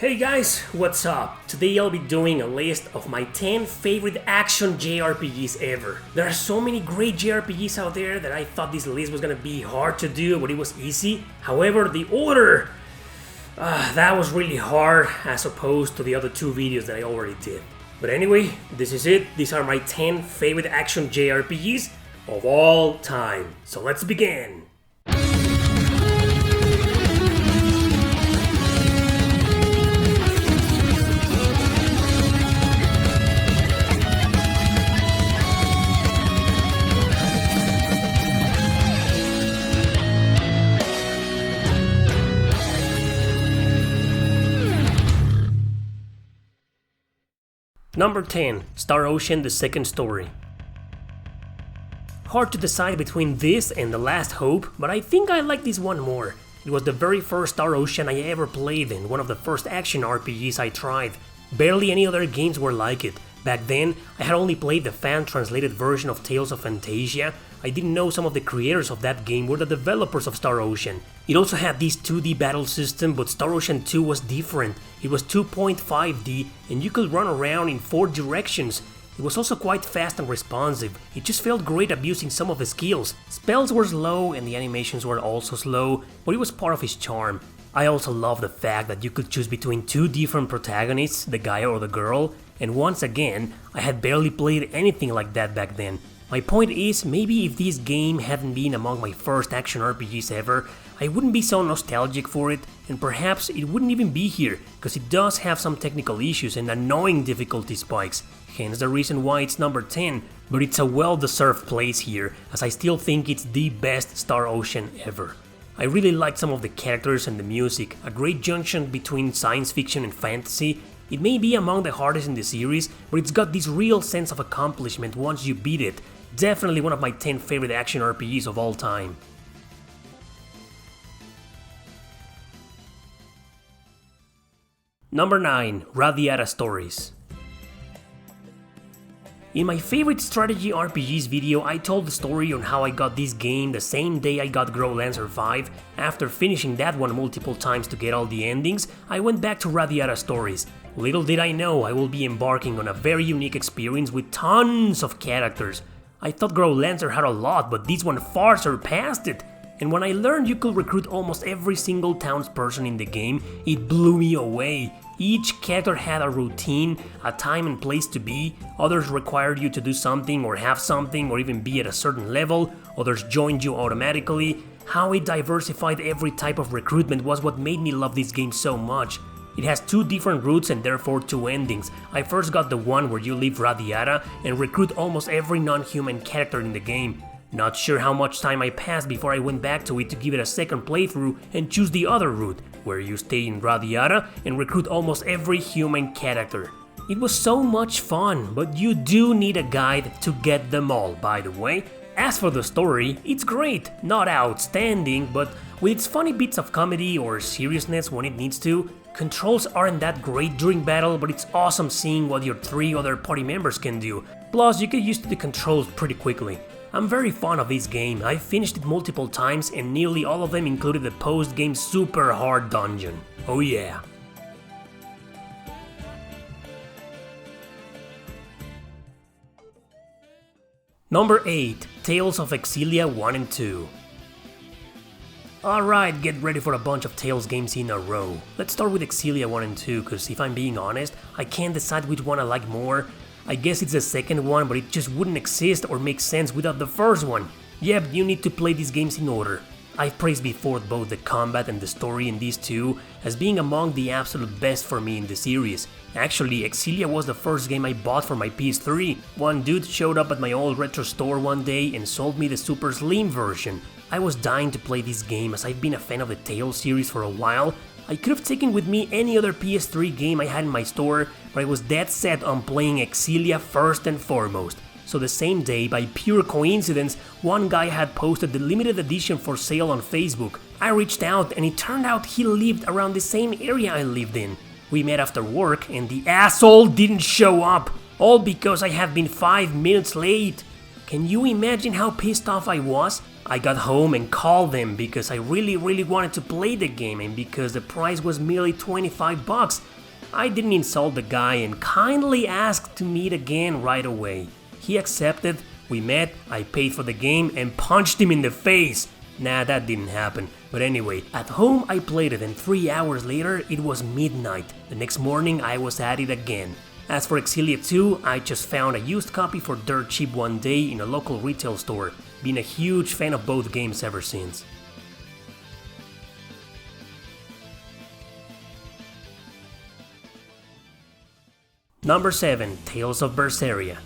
Hey guys, what's up? Today I'll be doing a list of my 10 favorite action JRPGs ever. There are so many great JRPGs out there that I thought this list was gonna be hard to do, but it was easy. However, the order, that was really hard as opposed to the other two videos that I already did. But anyway, this is it. These are my 10 favorite action JRPGs of all time. So let's begin. Number 10. Star Ocean: The Second Story. Hard to decide between this and The Last Hope, but I think I like this one more. It was the very first Star Ocean I ever played and one of the first action RPGs I tried. Barely any other games were like it. Back then, I had only played the fan-translated version of Tales of Phantasia. I didn't know some of the creators of that game were the developers of Star Ocean. It also had this 2D battle system, but Star Ocean 2 was different. It was 2.5D, and you could run around in 4 directions. It was also quite fast and responsive. It just felt great abusing some of the skills. Spells were slow, and the animations were also slow, but it was part of its charm. I also love the fact that you could choose between 2 different protagonists, the guy or the girl, and once again, I had barely played anything like that back then. My point is, maybe if this game hadn't been among my first action RPGs ever, I wouldn't be so nostalgic for it, and perhaps it wouldn't even be here, because it does have some technical issues and annoying difficulty spikes, hence the reason why it's number 10, but it's a well-deserved place here, as I still think it's the best Star Ocean ever. I really liked some of the characters and the music, a great junction between science fiction and fantasy. It may be among the hardest in the series, but it's got this real sense of accomplishment once you beat it. Definitely one of my 10 favorite action RPGs of all time. Number 9. Ravata Stories. In my favorite strategy RPGs video, I told the story on how I got this game the same day I got Lancer 5. After finishing that one multiple times to get all the endings, I went back to Ravata Stories. Little did I know I will be embarking on a very unique experience with tons of characters. I thought Lancer had a lot, but this one far surpassed it. And when I learned you could recruit almost every single townsperson in the game, it blew me away. Each character had a routine, a time and place to be, others required you to do something or have something or even be at a certain level, others joined you automatically. How it diversified every type of recruitment was what made me love this game so much. It has 2 different routes and therefore 2 endings. I first got the one where you leave Ravata and recruit almost every non-human character in the game. Not sure how much time I passed before I went back to it to give it a second playthrough and choose the other route, where you stay in Ravata and recruit almost every human character. It was so much fun, but you do need a guide to get them all, by the way. As for the story, it's great, not outstanding, but with its funny bits of comedy or seriousness when it needs to. Controls aren't that great during battle, but it's awesome seeing what your 3 other party members can do. Plus, you get used to the controls pretty quickly. I'm very fond of this game. I've finished it multiple times and nearly all of them included the post-game super hard dungeon. Oh yeah. Number 8. Tales of Exilia 1 and 2. Alright, get ready for a bunch of Tales games in a row. Let's start with Exilia 1 and 2, cause if I'm being honest, I can't decide which one I like more. I guess it's the second one, but it just wouldn't exist or make sense without the first one. Yep, you need to play these games in order. I've praised before both the combat and the story in these two as being among the absolute best for me in the series. Actually, Exilia was the first game I bought for my PS3. One dude showed up at my old retro store one day and sold me the Super Slim version. I was dying to play this game as I've been a fan of the Tales series for a while. I could have taken with me any other PS3 game I had in my store, but I was dead set on playing Exilia first and foremost. So the same day, by pure coincidence, one guy had posted the limited edition for sale on Facebook. I reached out and it turned out he lived around the same area I lived in. We met after work and the asshole didn't show up, all because I had been 5 minutes late. Can you imagine how pissed off I was? I got home and called them because I really wanted to play the game and because the price was merely 25 bucks. I didn't insult the guy and kindly asked to meet again right away. He accepted, we met, I paid for the game and punched him in the face. Nah, that didn't happen. But anyway, at home I played it and 3 hours later it was midnight. The next morning I was at it again. As for Exilia 2, I just found a used copy for dirt cheap one day in a local retail store. Been a huge fan of both games ever since. Number 7. Tales of Berseria.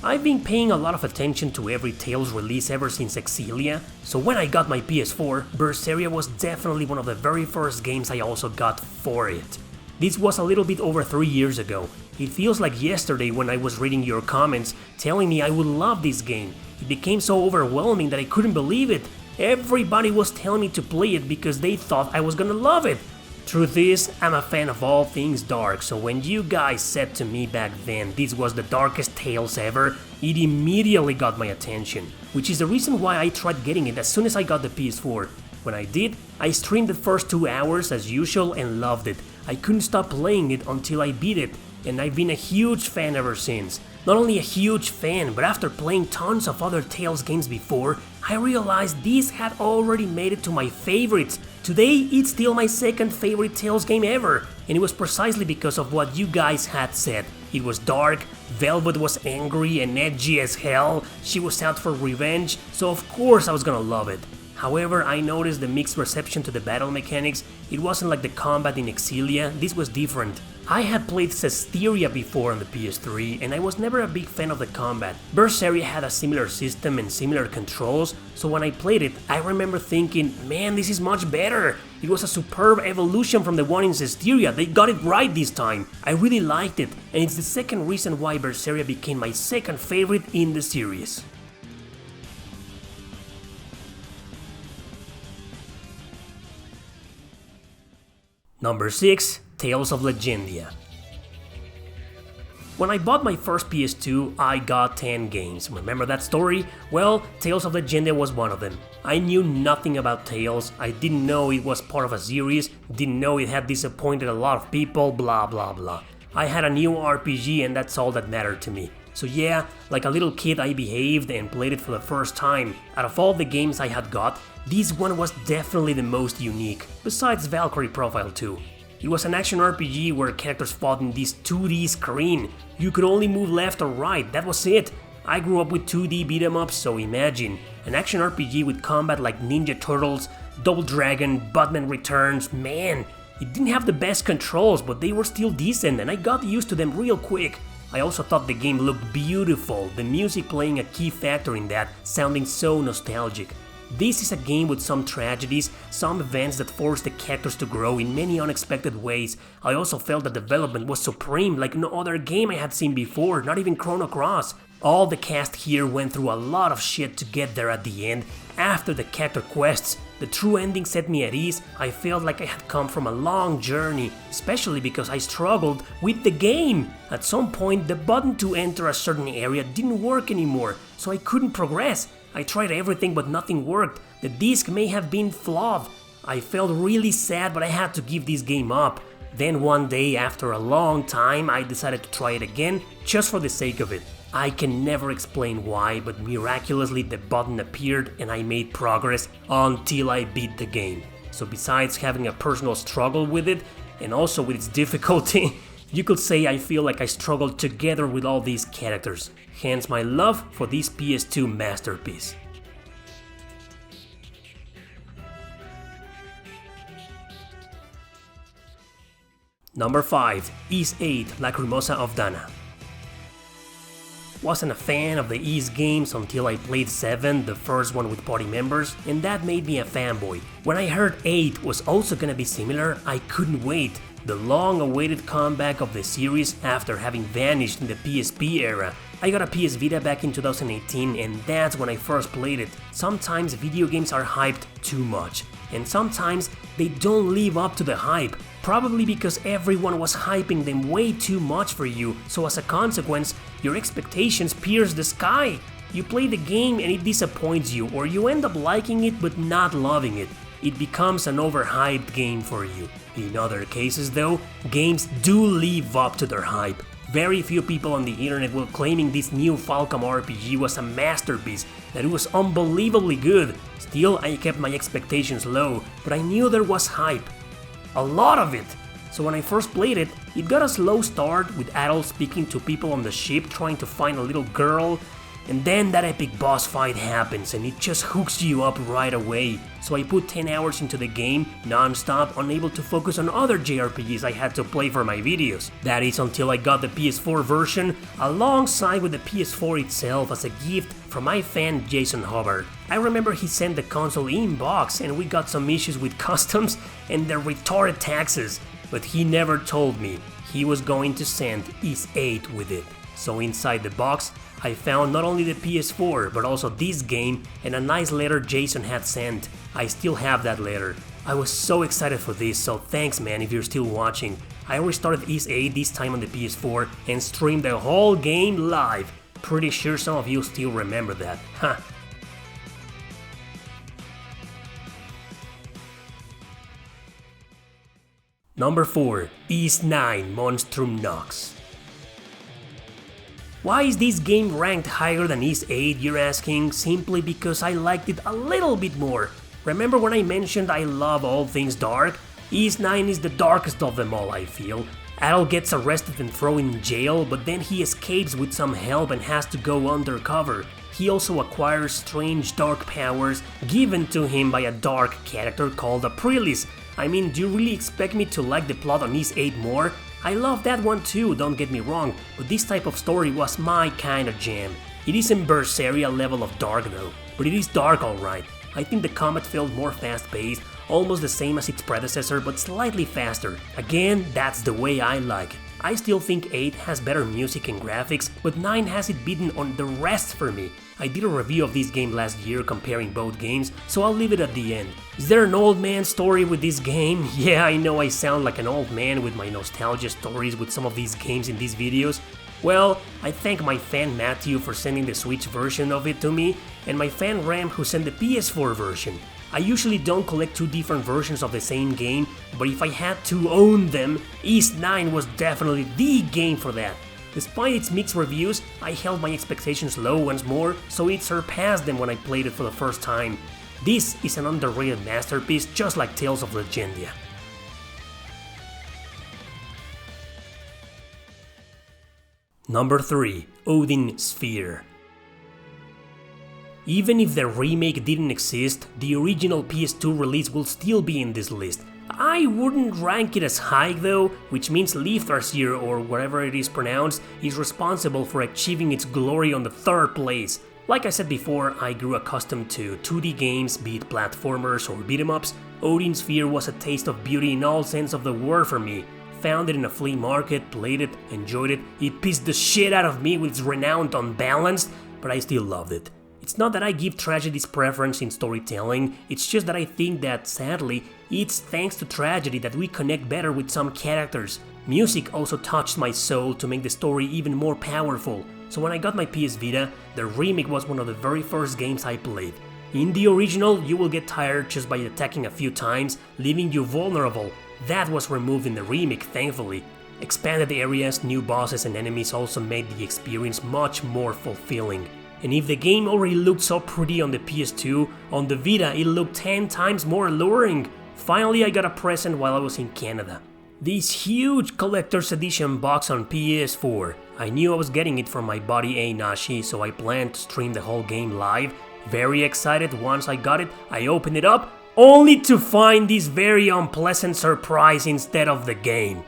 I've been paying a lot of attention to every Tales release ever since Exilia, so when I got my PS4, Berseria was definitely one of the very first games I also got for it. This was a little bit over 3 years ago. It feels like yesterday when I was reading your comments telling me I would love this game. It became so overwhelming that I couldn't believe it. Everybody was telling me to play it because they thought I was gonna love it. Truth is, I'm a fan of all things dark, so when you guys said to me back then this was the darkest Tales ever, it immediately got my attention, which is the reason why I tried getting it as soon as I got the PS4. When I did, I streamed the first 2 hours as usual and loved it. I couldn't stop playing it until I beat it, and I've been a huge fan ever since. Not only a huge fan, but after playing tons of other Tales games before, I realized these had already made it to my favorites. Today, it's still my second favorite Tales game ever, and it was precisely because of what you guys had said. It was dark, Velvet was angry and edgy as hell, she was out for revenge, so of course I was gonna love it. However, I noticed the mixed reception to the battle mechanics. It wasn't like the combat in Exilia, this was different. I had played Cesteria before on the PS3 and I was never a big fan of the combat. Berseria had a similar system and similar controls, so when I played it, I remember thinking, man, this is much better. It was a superb evolution from the one in Cesteria, they got it right this time. I really liked it, and it's the second reason why Berseria became my second favorite in the series. Number 6. Tales of Legendia. When I bought my first PS2, I got 10 games. Remember that story? Well, Tales of Legendia was one of them. I knew nothing about Tales, I didn't know it was part of a series, didn't know it had disappointed a lot of people, blah blah blah. I had a new RPG and that's all that mattered to me. So yeah, like a little kid I behaved and played it for the first time. Out of all the games I had got, this one was definitely the most unique, besides Valkyrie Profile 2. It was an action RPG where characters fought in this 2D screen. You could only move left or right, that was it. I grew up with 2D beat 'em ups, so imagine. An action RPG with combat like Ninja Turtles, Double Dragon, Batman Returns, man. It didn't have the best controls, but they were still decent and I got used to them real quick. I also thought the game looked beautiful, the music playing a key factor in that, sounding so nostalgic. This is a game with some tragedies, some events that force the characters to grow in many unexpected ways. I also felt the development was supreme like no other game I had seen before, not even Chrono Cross. All the cast here went through a lot of shit to get there at the end. After the character quests, the true ending set me at ease. I felt like I had come from a long journey, especially because I struggled with the game. At some point, the button to enter a certain area didn't work anymore, so I couldn't progress. I tried everything but nothing worked. The disc may have been flawed. I felt really sad, but I had to give this game up. Then one day, after a long time, I decided to try it again, just for the sake of it. I can never explain why, but miraculously the button appeared and I made progress until I beat the game. So besides having a personal struggle with it, and also with its difficulty, you could say I feel like I struggled together with all these characters. Hence my love for this PS2 masterpiece. Number 5. Ys 8 Lacrimosa of Donna. Wasn't a fan of the Ys games until I played 7, the first one with party members, and that made me a fanboy. When I heard 8 was also gonna be similar, I couldn't wait. The long-awaited comeback of the series after having vanished in the PSP era. I got a PS Vita back in 2018 and that's when I first played it. Sometimes video games are hyped too much, and sometimes they don't live up to the hype. Probably because everyone was hyping them way too much for you, so as a consequence, your expectations pierce the sky. You play the game and it disappoints you, or you end up liking it but not loving it. It becomes an overhyped game for you. In other cases though, games do live up to their hype. Very few people on the internet were claiming this new Falcom RPG was a masterpiece, that it was unbelievably good. Still, I kept my expectations low, but I knew there was hype. A lot of it! So when I first played it, it got a slow start with adults speaking to people on the ship trying to find a little girl, and then that epic boss fight happens and it just hooks you up right away. So I put 10 hours into the game, non-stop, unable to focus on other JRPGs I had to play for my videos. That is until I got the PS4 version, alongside with the PS4 itself as a gift from my fan Jason Hubbard. I remember he sent the console in box and we got some issues with customs and the retarded taxes, but he never told me he was going to send Ys 8 with it. So inside the box, I found not only the PS4 but also this game and a nice letter Jason had sent. I still have that letter. I was so excited for this, so thanks man if you're still watching. I restarted Ys 8 this time on the PS4 and streamed the whole game live. Pretty sure some of you still remember that, huh? Number 4. Ys 9 Monstrum Nox. Why is this game ranked higher than Ys 8, you're asking? Simply because I liked it a little bit more. Remember when I mentioned I love all things dark? Ys 9 is the darkest of them all, I feel. Adol gets arrested and thrown in jail, but then he escapes with some help and has to go undercover. He also acquires strange dark powers given to him by a dark character called Aprilis. I mean, do you really expect me to like the plot on Ys 8 more? I love that one too, don't get me wrong, but this type of story was my kind of jam. It isn't Berserker level of dark though, but it is dark alright. I think the combat felt more fast-paced, almost the same as its predecessor but slightly faster. Again, that's the way I like it. I still think 8 has better music and graphics, but 9 has it beaten on the rest for me. I did a review of this game last year comparing both games, so I'll leave it at the end. Is there an old man story with this game? Yeah, I know I sound like an old man with my nostalgia stories with some of these games in these videos. Well, I thank my fan Matthew for sending the Switch version of it to me, and my fan Ram who sent the PS4 version. I usually don't collect two different versions of the same game, but if I had to own them, Ys 9 was definitely the game for that. Despite its mixed reviews, I held my expectations low once more, so it surpassed them when I played it for the first time. This is an underrated masterpiece just like Tales of Legendia. Number 3. Odin Sphere. Even if the remake didn't exist, the original PS2 release will still be in this list. I wouldn't rank it as high though, which means Lifthrasir, or whatever it is pronounced, is responsible for achieving its glory on the third place. Like I said before, I grew accustomed to 2D games, be it platformers or beat-em-ups. Odin Sphere was a taste of beauty in all sense of the word for me. Found it in a flea market, played it, enjoyed it, it pissed the shit out of me with its renowned unbalanced, but I still loved it. It's not that I give tragedies preference in storytelling, it's just that I think that, sadly, it's thanks to tragedy that we connect better with some characters. Music also touched my soul to make the story even more powerful, so when I got my PS Vita, the remake was one of the very first games I played. In the original, you will get tired just by attacking a few times, leaving you vulnerable. That was removed in the remake, thankfully. Expanded areas, new bosses and enemies also made the experience much more fulfilling. And if the game already looked so pretty on the PS2, on the Vita it looked 10 times more alluring. Finally I got a present while I was in Canada. This huge collector's edition box on PS4. I knew I was getting it from my buddy Einashi, so I planned to stream the whole game live. Very excited once I got it, I opened it up, only to find this very unpleasant surprise instead of the game.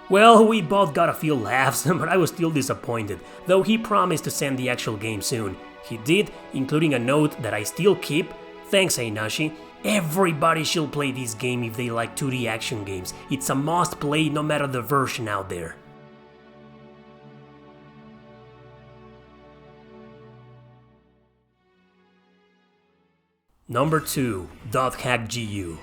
Well, we both got a few laughs, but I was still disappointed, though he promised to send the actual game soon. He did, including a note that I still keep. Thanks, Einashi. Everybody should play this game if they like 2D action games. It's a must play no matter the version out there. Number 2. .hack GU.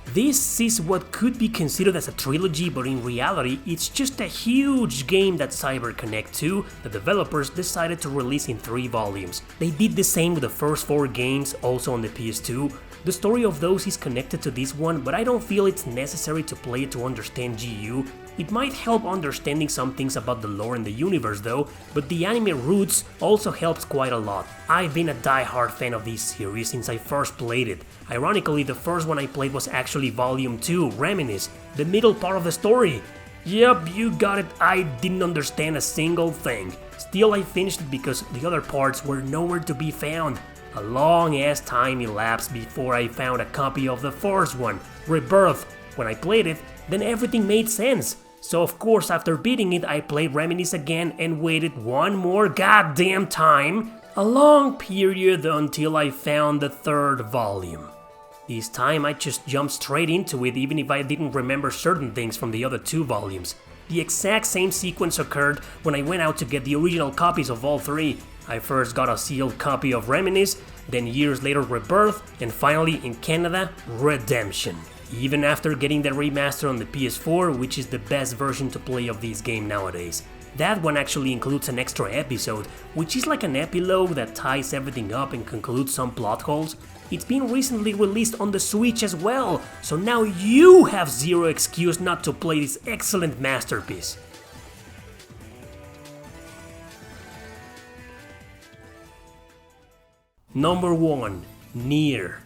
This is what could be considered as a trilogy, but in reality it's just a huge game that CyberConnect 2, the developers, decided to release in 3 volumes. They did the same with the first 4 games, also on the PS2. The story of those is connected to this one, but I don't feel it's necessary to play it to understand GU. It might help understanding some things about the lore and the universe though, but the anime roots also helps quite a lot. I've been a die-hard fan of this series since I first played it. Ironically, the first one I played was actually Volume 2, Reminisce, the middle part of the story. Yep, you got it, I didn't understand a single thing. Still, I finished it because the other parts were nowhere to be found. A long ass time elapsed before I found a copy of the first one, Rebirth. When I played it, then everything made sense. So of course after beating it I played Reminisce again and waited one more goddamn time, a long period until I found the 3rd volume. This time I just jumped straight into it even if I didn't remember certain things from the other 2 volumes. The exact same sequence occurred when I went out to get the original copies of all 3. I first got a sealed copy of Reminisce, then years later Rebirth, and finally in Canada, Redemption. Even after getting the remaster on the PS4, which is the best version to play of this game nowadays. That one actually includes an extra episode, which is like an epilogue that ties everything up and concludes some plot holes. It's been recently released on the Switch as well, so now you have zero excuse not to play this excellent masterpiece. Number 1. Nier.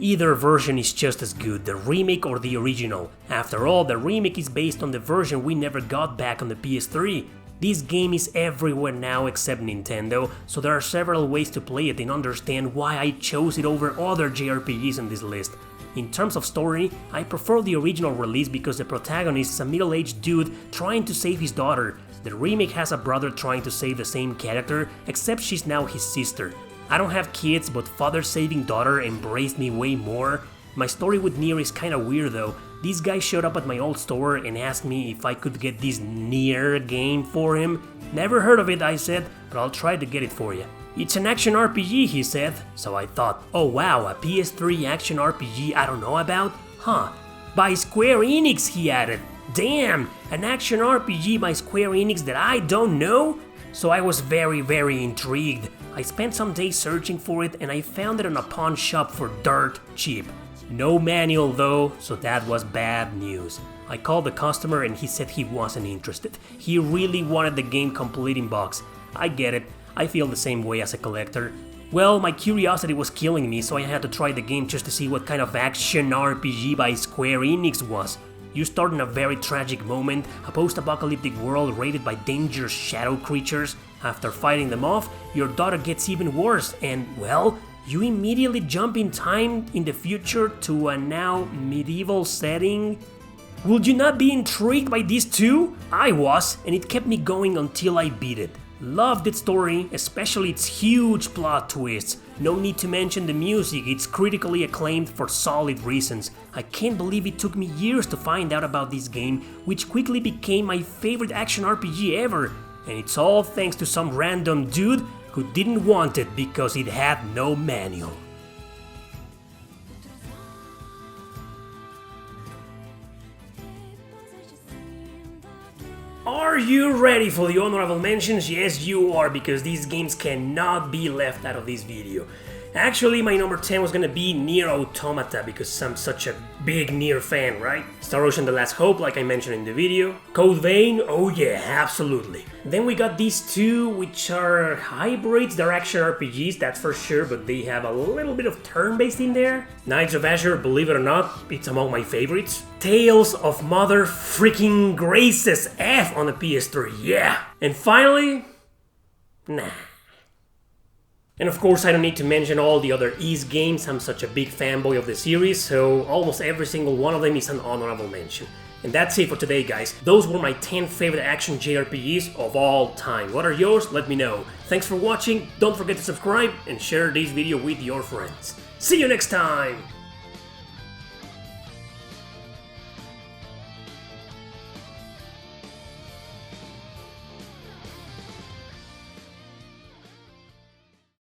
Either version is just as good, the remake or the original. After all, the remake is based on the version we never got back on the PS3. This game is everywhere now except Nintendo, so there are several ways to play it and understand why I chose it over other JRPGs on this list. In terms of story, I prefer the original release because the protagonist is a middle-aged dude trying to save his daughter. The remake has a brother trying to save the same character, except she's now his sister. I don't have kids, but father saving daughter embraced me way more. My story with Nier is kinda weird though. This guy showed up at my old store and asked me if I could get this Nier game for him. Never heard of it, I said, but I'll try to get it for you. It's an action RPG, he said, so I thought, oh wow, a PS3 action RPG I don't know about? Huh. By Square Enix, he added. Damn, an action RPG by Square Enix that I don't know? So I was very intrigued. I spent some days searching for it and I found it on a pawn shop for dirt cheap. No manual though, so that was bad news. I called the customer and he said he wasn't interested. He really wanted the game complete in box. I get it, I feel the same way as a collector. Well, my curiosity was killing me, so I had to try the game just to see what kind of action RPG by Square Enix was. You start in a very tragic moment, a post-apocalyptic world raided by dangerous shadow creatures. After fighting them off, your daughter gets even worse and, well, you immediately jump in time in the future to a now medieval setting. Would you not be intrigued by this too? I was, and it kept me going until I beat it. Loved its story, especially its huge plot twists. No need to mention the music, it's critically acclaimed for solid reasons. I can't believe it took me years to find out about this game, which quickly became my favorite action RPG ever. And it's all thanks to some random dude who didn't want it because it had no manual. Are you ready for the honorable mentions? Yes, you are, because these games cannot be left out of this video. Actually, my number 10 was gonna be Nier Automata, because I'm such a big Nier fan, right? Star Ocean The Last Hope, like I mentioned in the video. Code Vein, oh yeah, absolutely. Then we got these two, which are hybrids. They're action RPGs, that's for sure, but they have a little bit of turn-based in there. Knights of Azure, believe it or not, it's among my favorites. Tales of Mother Freaking Graces F on the PS3, yeah! And finally, nah. And of course I don't need to mention all the other Ys games, I'm such a big fanboy of the series, so almost every single one of them is an honorable mention. And that's it for today, guys. Those were my 10 favorite action JRPGs of all time. What are yours? Let me know. Thanks for watching, don't forget to subscribe and share this video with your friends. See you next time!